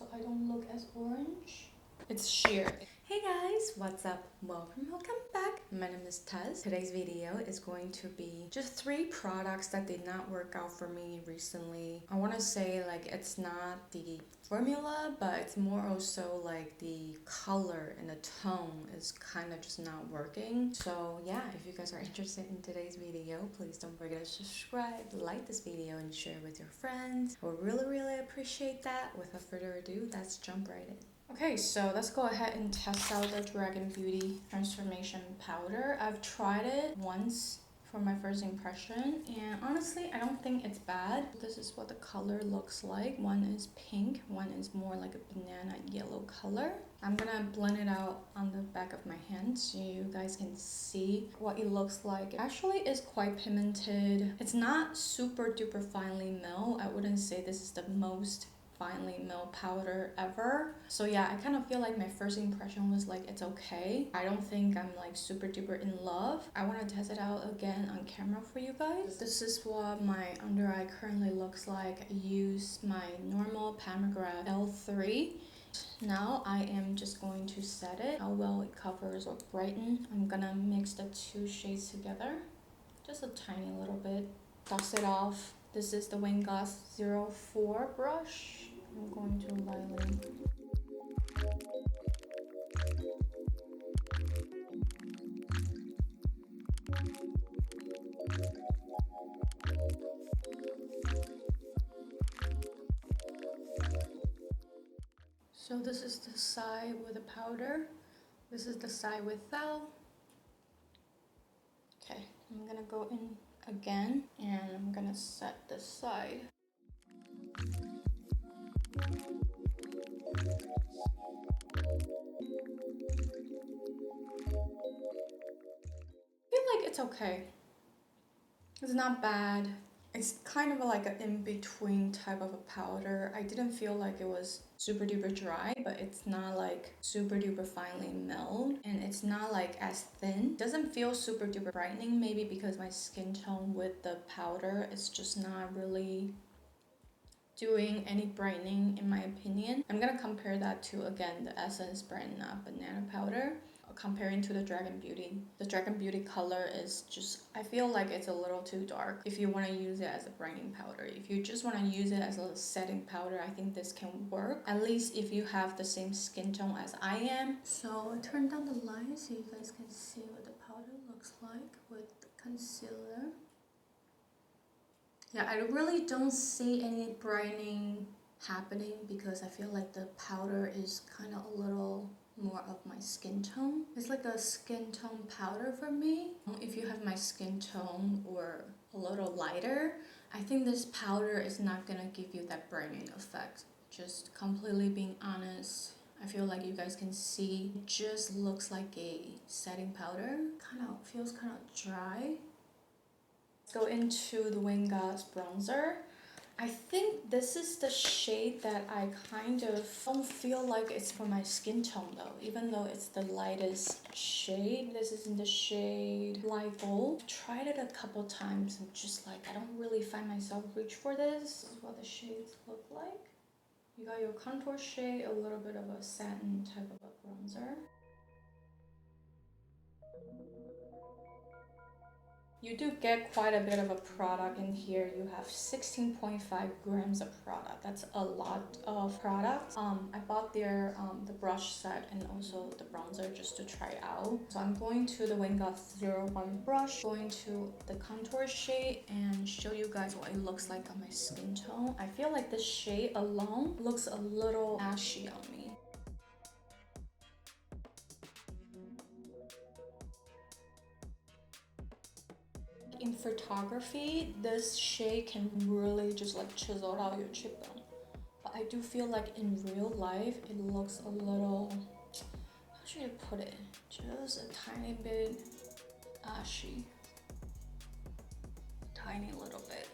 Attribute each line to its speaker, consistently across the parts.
Speaker 1: so I don't look as orange. It's sheer. Hey guys, what's up? Welcome back. My name is Tess. Today's video is going to be just 3 products that did not work out for me recently. I want to say like it's not the formula, but it's more also like the color and the tone is kind of just not working. So yeah, if you guys are interested in today's video, please don't forget to subscribe, like this video, and share with your friends. I would really appreciate that. Without further ado, let's jump right in. Okay, so let's go ahead and test out the Dragun Beauty Transformation Powder. I've tried it once for my first impression, and honestly, I don't think it's bad. This is what the color looks like. One is pink, one is more like a banana yellow color. I'm gonna blend it out on the back of my hand so you guys can see what it looks like. It actually is quite pigmented. It's not super duper finely milled. I wouldn't say this is the most finely milled powder ever. So yeah, I kind of feel like my first impression was like it's okay. I don't think I'm like super duper in love. I want to test it out again on camera for you guys. This is what my under eye currently looks like. I use my normal Pomegranate L3. Now I am just going to set it, how well it covers or brighten. I'm gonna mix the 2 shades together, just a tiny little bit. Dust it off. This is the Goss 04 brush. I'm going to lightly. So this is the side with the powder. This is the side without. Okay, I'm gonna go in again and I'm gonna set this side. I feel like it's okay. It's not bad. It's kind of like an in-between type of a powder. I didn't feel like it was super duper dry, but it's not like super duper finely milled, and it's not like as thin. It doesn't feel super duper brightening, maybe because my skin tone with the powder is just not really doing any brightening in my opinion. I'm gonna compare that to, again, the Essence Brand Not Banana Powder. Comparing to the Dragun Beauty. The Dragun Beauty color is just, I feel like it's a little too dark if you want to use it as a brightening powder. If you just want to use it as a setting powder, I think this can work. At least if you have the same skin tone as I am. So I turned down the light so you guys can see what the powder looks like with the concealer. Yeah, I really don't see any brightening happening because I feel like the powder is kind of a little more of my skin tone. It's like a skin tone powder for me. If you have my skin tone or a little lighter, I think this powder is not gonna give you that brightening effect. Just completely being honest, I feel like you guys can see it just looks like a setting powder. Kind of feels kind of dry. Let's go into the Goss bronzer. I think this is the shade that I kind of don't feel like it's for my skin tone though, even though it's the lightest shade. This is in the shade Light Gold. I've tried it a couple times and just like, I don't really find myself reach for this. This is what the shades look like. You got your contour shade, a little bit of a satin type of a bronzer. You do get quite a bit of a product in here. You have 16.5 grams of product. That's a lot of product. I bought their the brush set and also the bronzer just to try it out. So I'm going to the Goss 01 brush, going to the contour shade and show you guys what it looks like on my skin tone. I feel like this shade alone looks a little ashy on me. In photography, this shade can really just like chisel out your cheekbone. But I do feel like in real life, it looks a little, how should I put it? Just a tiny bit ashy. Tiny little bit.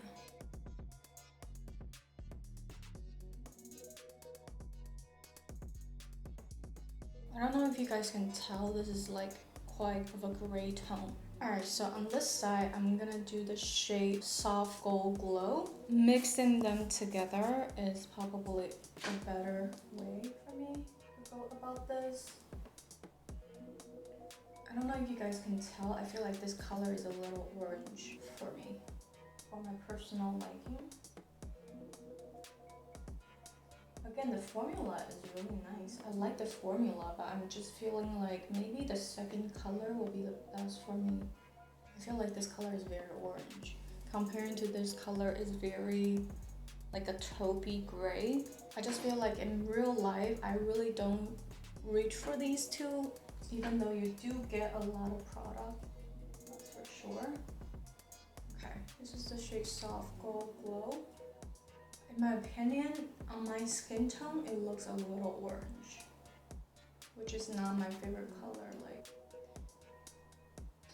Speaker 1: I don't know if you guys can tell, this is like quite of a gray tone. Alright, so on this side, I'm gonna do the shade Soft Gold Glow. Mixing them together is probably a better way for me to go about this. I don't know if you guys can tell, I feel like this color is a little orange for me, for my personal liking. Again, the formula is really nice. I like the formula, but I'm just feeling like maybe the second color will be the best for me. I feel like this color is very orange. Comparing to this color is very like a taupey gray. I just feel like in real life, I really don't reach for these two, even though you do get a lot of product, that's for sure. Okay, this is the shade Soft Gold Glow. In my opinion, on my skin tone, it looks a little orange, which is not my favorite color. Like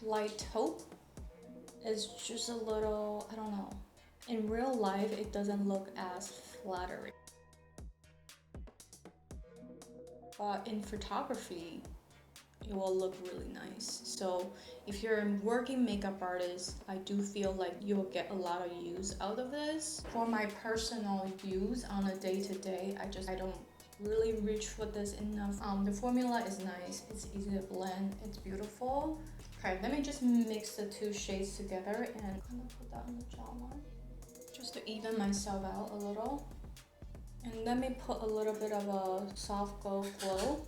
Speaker 1: light taupe is just a little, I don't know. In real life, it doesn't look as flattering. But in photography, it will look really nice. So if you're a working makeup artist, I do feel like you'll get a lot of use out of this. For my personal use on a day-to-day, I don't really reach for this enough. The formula is nice, it's easy to blend, it's beautiful. Okay, let me just mix the two shades together and I'm gonna put that on the jawline just to even myself out a little. And let me put a little bit of a Soft Gold Glow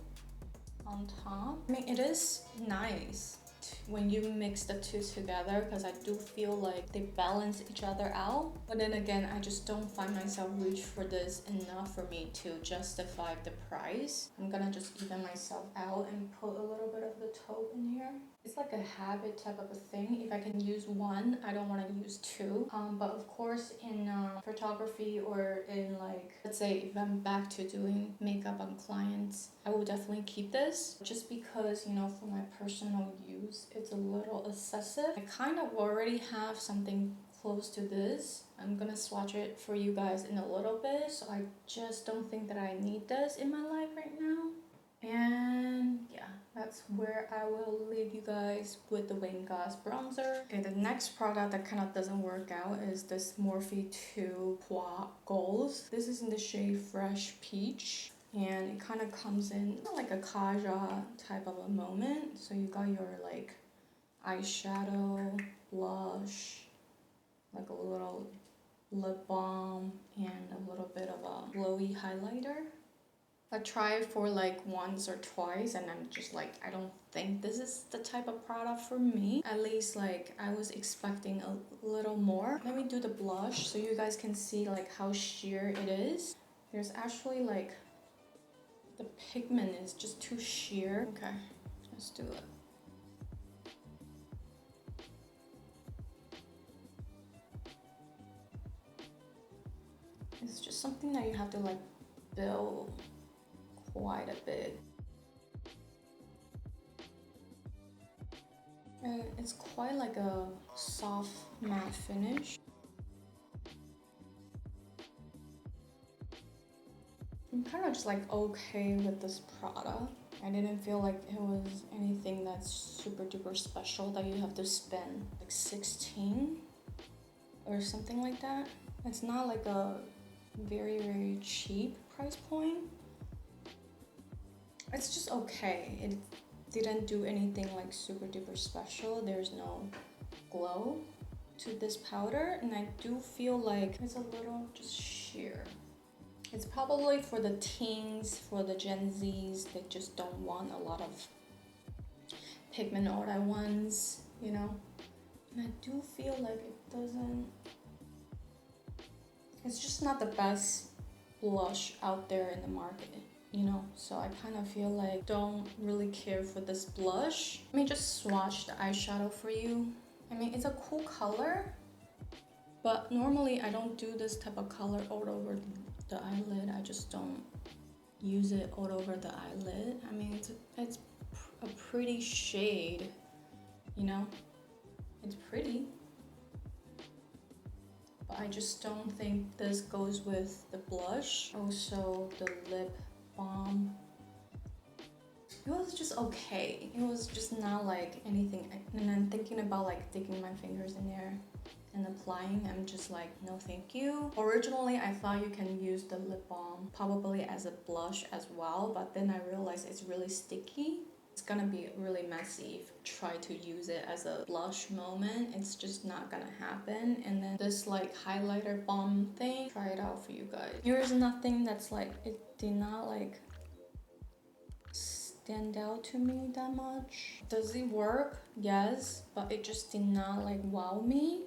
Speaker 1: on top. I mean, it is nice when you mix the two together because I do feel like they balance each other out. But then again, I just don't find myself reach for this enough for me to justify the price. I'm gonna just even myself out and put a little bit of the taupe in here. It's like a habit type of a thing. If I can use one, I don't want to use two. But of course in photography or in like, let's say if I'm back to doing makeup on clients, I will definitely keep this just because, you know, for my personal use, it's a little excessive. I kind of already have something close to this. I'm gonna swatch it for you guys in a little bit. So I just don't think that I need this in my life right now. And yeah, that's where I will leave you guys with the Goss bronzer. Okay, the next product that kind of doesn't work out is this Morphe 2 Goals. This is in the shade Fresh Peach. And it kind of comes in like a Kaja type of a moment. So you got your like eyeshadow, blush, like a little lip balm, and a little bit of a glowy highlighter. I tried for like once or twice and I'm just like, I don't think this is the type of product for me. At least like I was expecting a little more. Let me do the blush so you guys can see like how sheer it is. There's actually like, the pigment is just too sheer. Okay, let's do it. It's just something that you have to like build quite a bit. And it's quite like a soft matte finish. I'm kind of just like okay with this product. I didn't feel like it was anything that's super duper special that you have to spend like 16 or something like that. It's not like a very cheap price point. It's just okay. It didn't do anything like super duper special. There's no glow to this powder, and I do feel like it's a little just sheer. It's probably for the teens, for the Gen Zs. They just don't want a lot of pigment all at once, you know. And I do feel like it doesn't. It's just not the best blush out there in the market, you know. So I kind of feel like don't really care for this blush. Let me just swatch the eyeshadow for you. I mean, it's a cool color, but normally I don't do this type of color all over the eyelid. I just don't use it all over the eyelid. I mean, it's a pretty shade, you know. It's pretty, but I just don't think this goes with the blush. Also the lip balm. it was just okay. It was just not like anything. And I'm thinking about like digging my fingers in there and applying. I'm just like, no thank you. Originally I thought you can use the lip balm probably as a blush as well, but then I realized it's really sticky. It's gonna be really messy if you try to use it as a blush moment. It's just not gonna happen. And then this like highlighter balm thing, try it out for you guys. Here's nothing that's like, it did not like stand out to me that much. Does it work? Yes, but it just did not like wow me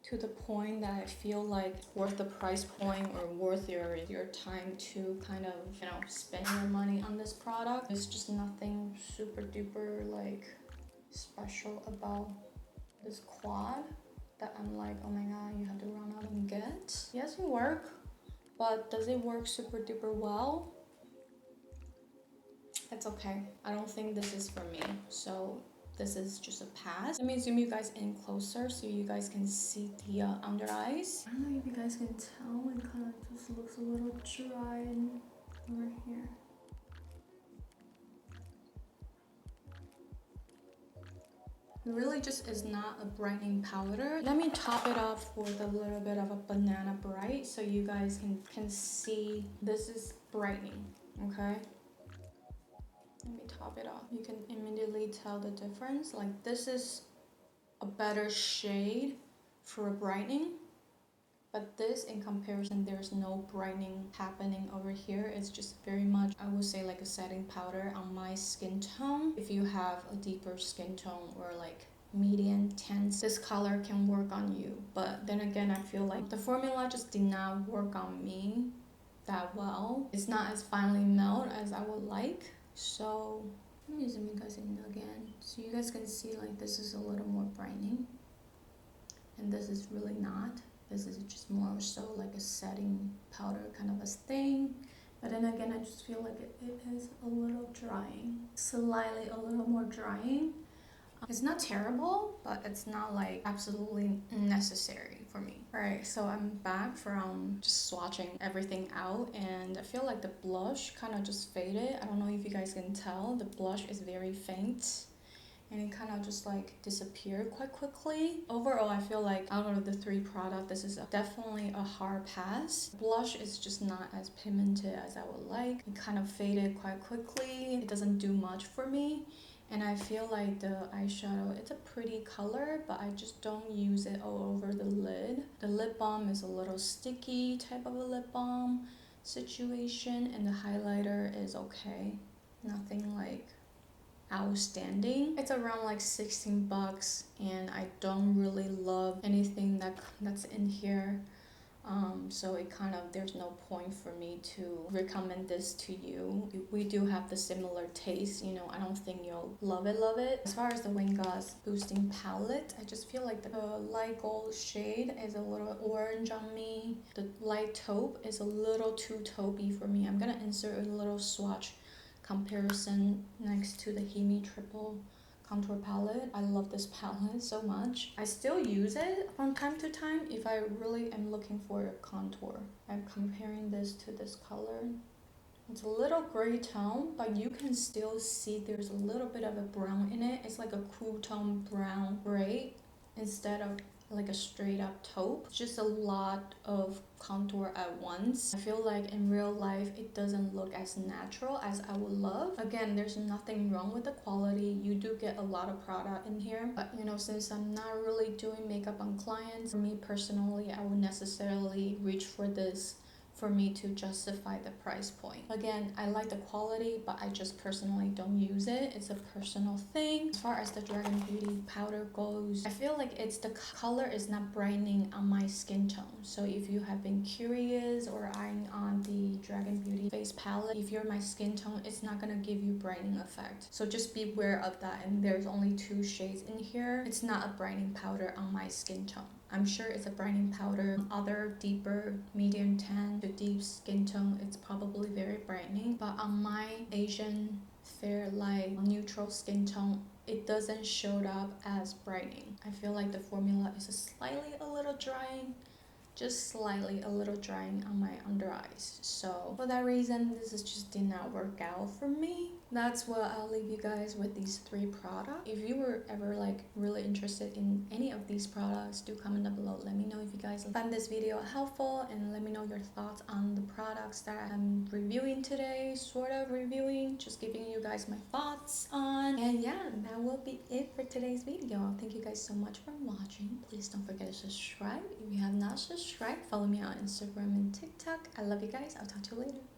Speaker 1: to the point that I feel like worth the price point or worth your time to kind of, you know, spend your money on this product. There's just nothing super duper like special about this quad that I'm like, oh my god, you have to run out and get. Yes, it works, but does it work super duper well? It's okay. I don't think this is for me, so this is just a pass. Let me zoom you guys in closer so you guys can see the under eyes. I don't know if you guys can tell, it kind of just looks a little dry over here. It really just is not a brightening powder. Let me top it off with a little bit of a banana bright so you guys can see this is brightening, okay? Let me top it off. You can immediately tell the difference. Like this is a better shade for brightening, but this in comparison, there's no brightening happening over here. It's just very much, I would say, like a setting powder on my skin tone. If you have a deeper skin tone or like medium tints, this color can work on you. But then again, I feel like the formula just did not work on me that well. It's not as finely melt as I would like. So let me zoom you guys in again so you guys can see like this is a little more brightening and this is really not. This is just more so like a setting powder kind of a thing. But then again, I just feel like it is a little drying, slightly a little more drying. It's not terrible, but it's not like absolutely necessary for me. Alright, so I'm back from just swatching everything out and I feel like the blush kind of just faded. I don't know if you guys can tell, the blush is very faint and it kind of just like disappeared quite quickly. Overall, I feel like out of the three products, this is definitely a hard pass. Blush is just not as pigmented as I would like. It kind of faded quite quickly. It doesn't do much for me. And I feel like the eyeshadow, it's a pretty color, but I just don't use it all over the lid. The lip balm is a little sticky type of a lip balm situation, and the highlighter is okay. Nothing like outstanding. It's around like 16 bucks, and I don't really love anything that's in here. So it kind of, there's no point for me to recommend this to you. We do have the similar taste, you know, I don't think you'll love it. As far as the Goss boosting palette, I just feel like the light gold shade is a little orange on me. The light taupe is a little too taupey for me. I'm gonna insert a little swatch comparison next to the Himi Triple Contour palette. I love this palette so much. I still use it from time to time if I really am looking for a contour. I'm comparing this to this color. It's a little gray tone, but you can still see there's a little bit of a brown in it. It's like a cool tone brown gray instead of like a straight up taupe. Just a lot of contour at once. I feel like in real life it doesn't look as natural as I would love. Again, there's nothing wrong with the quality. You do get a lot of product in here, but you know, since I'm not really doing makeup on clients, for me personally, I would necessarily reach for this for me to justify the price point. Again, I like the quality, but I just personally don't use it. It's a personal thing. As far as the Dragun Beauty powder goes, I feel like it's the color is not brightening on my skin tone. So if you have been curious or eyeing on the Dragun Beauty face palette, if you're my skin tone, it's not gonna give you brightening effect. So just be aware of that. And there's only 2 shades in here. It's not a brightening powder on my skin tone. I'm sure it's a brightening powder. Other deeper medium tan to deep skin tone, it's probably very brightening. But on my Asian fair light neutral skin tone, it doesn't show up as brightening. I feel like the formula is slightly a little drying, just slightly a little drying on my under eyes. So for that reason, this is just did not work out for me. That's what I'll leave you guys with, these 3 products. If you were ever like really interested in any of these products, do comment down below. Let me know if you guys found this video helpful, and let me know your thoughts on the products that I'm reviewing today, sort of reviewing, just giving you guys my thoughts on. And yeah, that will be it for today's video. Thank you guys so much for watching. Please don't forget to subscribe if you have not subscribed. Follow me on Instagram and TikTok. I love you guys. I'll talk to you later.